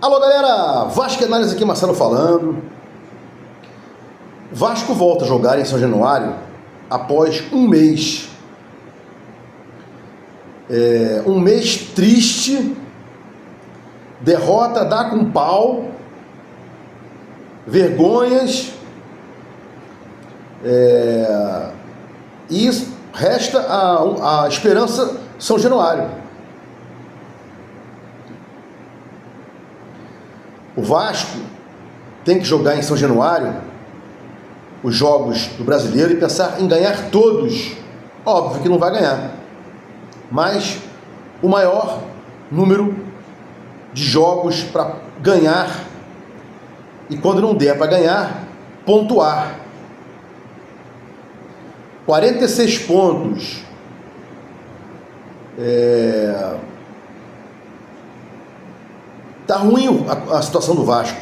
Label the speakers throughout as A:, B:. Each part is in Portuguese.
A: Alô galera, Vasco Análise aqui, Marcelo falando. Vasco volta a jogar em São Januário após um mês. Um mês triste, derrota dá com pau, vergonhas, e resta a esperança São Januário. O Vasco tem que jogar em São Januário os jogos do Brasileiro e pensar em ganhar todos. Óbvio que não vai ganhar, mas o maior número de jogos para ganhar, e quando não der para ganhar, pontuar. 46 pontos. Tá ruim a situação do Vasco.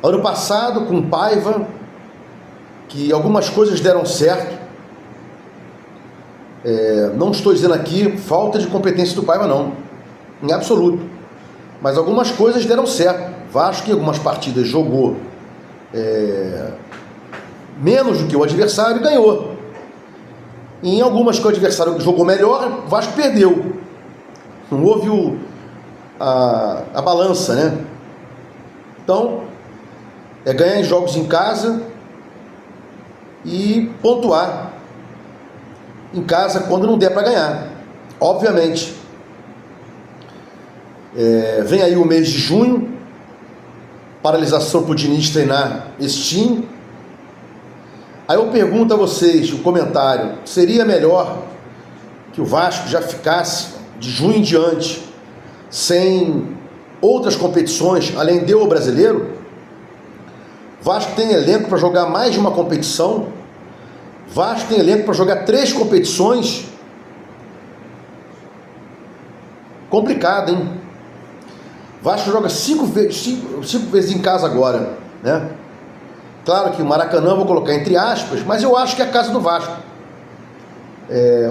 A: Ano passado, com Paiva, que algumas coisas deram certo. Não estou dizendo aqui falta de competência do Paiva, não, em absoluto, mas algumas coisas deram certo. Vasco em algumas partidas jogou menos do que o adversário e ganhou. E em algumas que o adversário jogou melhor, o Vasco perdeu. Não houve a balança, né? Então, ganhar em jogos em casa e pontuar em casa quando não der para ganhar, obviamente. Vem aí o mês de junho, paralisação para o Diniz treinar esse time. Aí eu pergunto a vocês, o comentário, seria melhor que o Vasco já ficasse de junho em diante sem outras competições além do Brasileiro? Vasco tem elenco para jogar mais de uma competição. Vasco tem elenco para jogar 3 competições. Complicado, hein? Vasco joga 5 vezes em casa agora, né? Claro que o Maracanã eu vou colocar entre aspas, mas eu acho que é a casa do Vasco.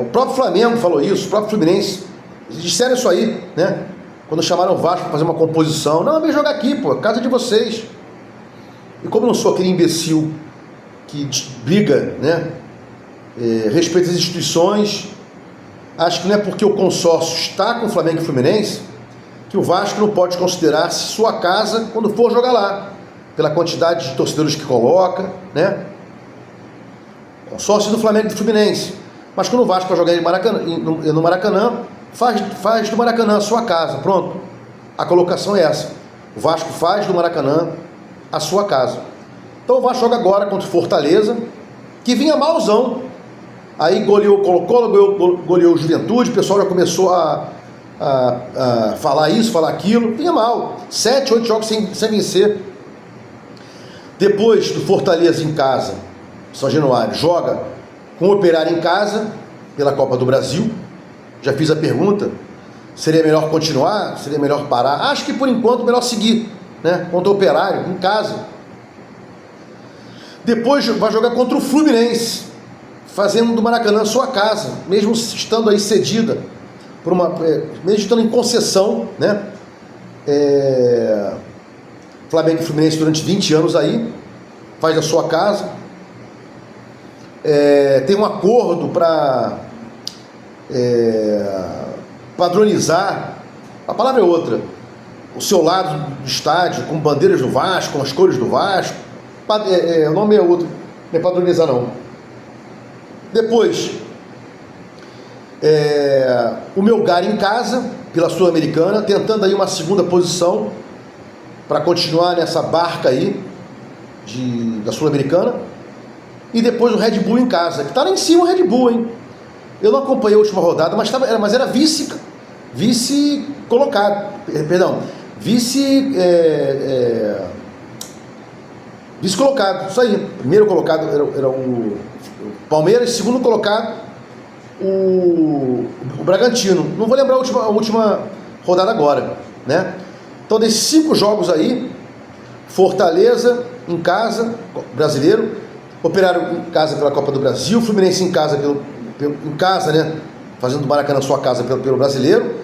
A: O próprio Flamengo falou isso, o próprio Fluminense. Eles disseram isso aí, né? Quando chamaram o Vasco para fazer uma composição. Não, vem jogar aqui, pô, casa de vocês. E como eu não sou aquele imbecil que briga, né? Respeita as instituições, acho que não é porque o consórcio está com o Flamengo e o Fluminense que o Vasco não pode considerar-se sua casa quando for jogar lá, pela quantidade de torcedores que coloca, né? Consórcio do Flamengo e do Fluminense. Mas quando o Vasco vai jogar no Maracanã, faz do Maracanã a sua casa, pronto. A colocação é essa. O Vasco faz do Maracanã a sua casa. Então o Vasco joga agora contra o Fortaleza, que vinha malzão. Aí goleou Colo-Colo, goleou o Juventude, o pessoal já começou a falar isso, falar aquilo. Vinha mal. 7, 8 jogos sem vencer. Depois do Fortaleza em casa, São Januário joga com o Operário em casa, pela Copa do Brasil. Já fiz a pergunta, seria melhor continuar? Seria melhor parar? Acho que por enquanto melhor seguir, né? Contra o Operário, em casa. Depois vai jogar contra o Fluminense, fazendo do Maracanã sua casa, mesmo estando aí cedida, mesmo estando em concessão, né? Flamengo e Fluminense durante 20 anos aí, faz a sua casa. Tem um acordo para padronizar, a palavra é outra, o seu lado do estádio, com bandeiras do Vasco, com as cores do Vasco. O nome é outro, não é padronizar não. Depois, o Melgar em casa, pela Sul-Americana, tentando aí uma segunda posição para continuar nessa barca aí da Sul-Americana. E depois o Red Bull em casa, que está lá em cima o Red Bull, hein? Eu não acompanhei a última rodada, mas era vice colocado, perdão, vice colocado, isso aí. Primeiro colocado era o Palmeiras, segundo colocado o Bragantino. Não vou lembrar a última rodada agora, né? Então, desses 5 jogos aí, Fortaleza em casa, Brasileiro, Operário em casa pela Copa do Brasil, Fluminense em casa, em casa, né? Fazendo do Maracanã sua casa pelo Brasileiro,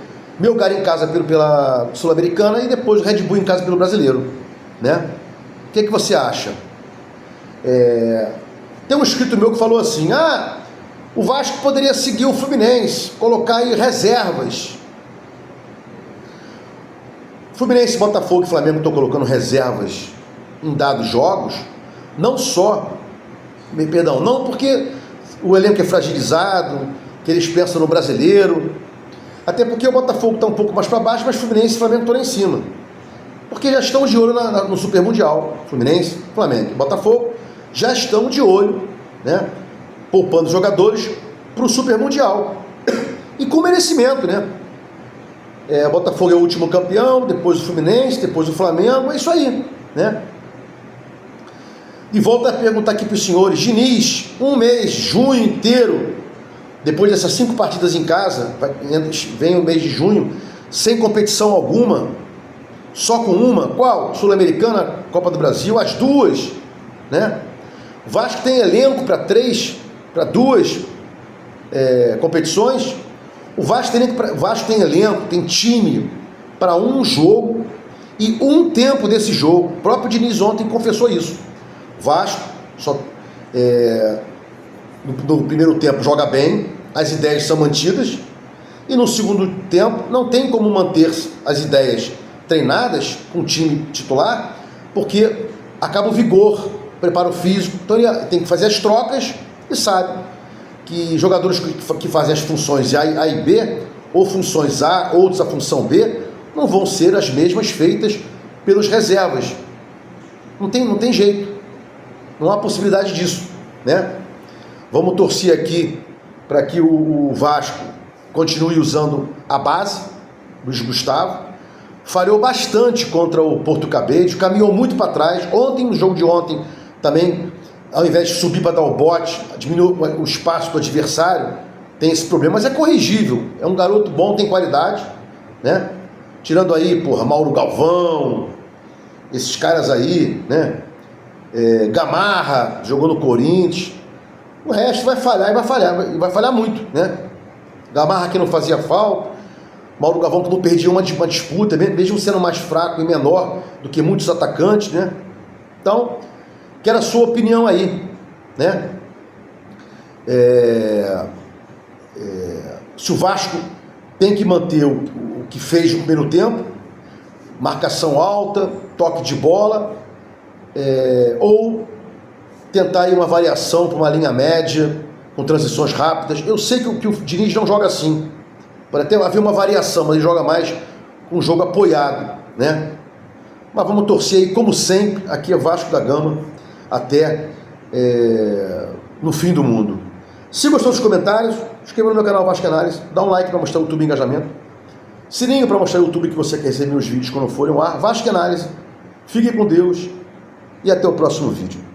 A: Melgar em casa pela Sul-Americana e depois o Red Bull em casa pelo Brasileiro, né? O que você acha? Tem um inscrito meu que falou assim: o Vasco poderia seguir o Fluminense, colocar aí reservas. Fluminense, Botafogo e Flamengo estão colocando reservas em dados jogos, não porque o elenco é fragilizado, que eles pensam no brasileiro, até porque o Botafogo está um pouco mais para baixo, mas Fluminense e Flamengo estão lá em cima, porque já estão de olho no Super Mundial. Fluminense, Flamengo e Botafogo já estão de olho, né, poupando jogadores para o Super Mundial, e com merecimento, né? O Botafogo é o último campeão, depois o Fluminense, depois o Flamengo, é isso aí, né? E volto a perguntar aqui para os senhores: Diniz, um mês, junho inteiro, depois dessas 5 partidas em casa, vem o mês de junho, sem competição alguma, só com uma, qual? Sul-Americana, Copa do Brasil, as duas, né? O Vasco tem elenco para 2 competições. O Vasco tem elenco, tem time para um jogo e um tempo desse jogo. O próprio Diniz ontem confessou isso. O Vasco no primeiro tempo joga bem, as ideias são mantidas, e no segundo tempo não tem como manter as ideias treinadas com o time titular, porque acaba o vigor, preparo físico. Então ele tem que fazer as trocas e sabe que jogadores que fazem as funções A e B, ou funções A, outros a função B, não vão ser as mesmas feitas pelos reservas. Não tem jeito. Não há possibilidade disso, né? Vamos torcer aqui para que o Vasco continue usando a base, Luiz Gustavo. Falhou bastante contra o Porto Cabede, caminhou muito para trás. Ontem, no jogo de ontem, também, ao invés de subir para dar o bote, diminuiu o espaço do adversário, tem esse problema, mas é corrigível. É um garoto bom, tem qualidade, né? Tirando aí, Mauro Galvão, esses caras aí, né? Gamarra, jogou no Corinthians. O resto vai falhar e vai falhar muito, né? Gamarra que não fazia falta, Mauro Galvão que não perdia uma disputa, mesmo sendo mais fraco e menor do que muitos atacantes, né? Então, quero a sua opinião aí, né? Se o Vasco tem que manter o que fez no primeiro tempo, marcação alta, toque de bola, ou tentar ir uma variação para uma linha média, com transições rápidas. Eu sei que o Diniz não joga assim, pode até haver uma variação, mas ele joga mais com um jogo apoiado, né? Mas vamos torcer aí, como sempre, aqui é Vasco da Gama, até no fim do mundo. Se gostou dos comentários, inscreva no meu canal Vasco Análise, dá um like para mostrar o YouTube engajamento, sininho para mostrar o YouTube que você quer receber meus vídeos quando forem ao ar. Vasco Análise, fique com Deus e até o próximo vídeo.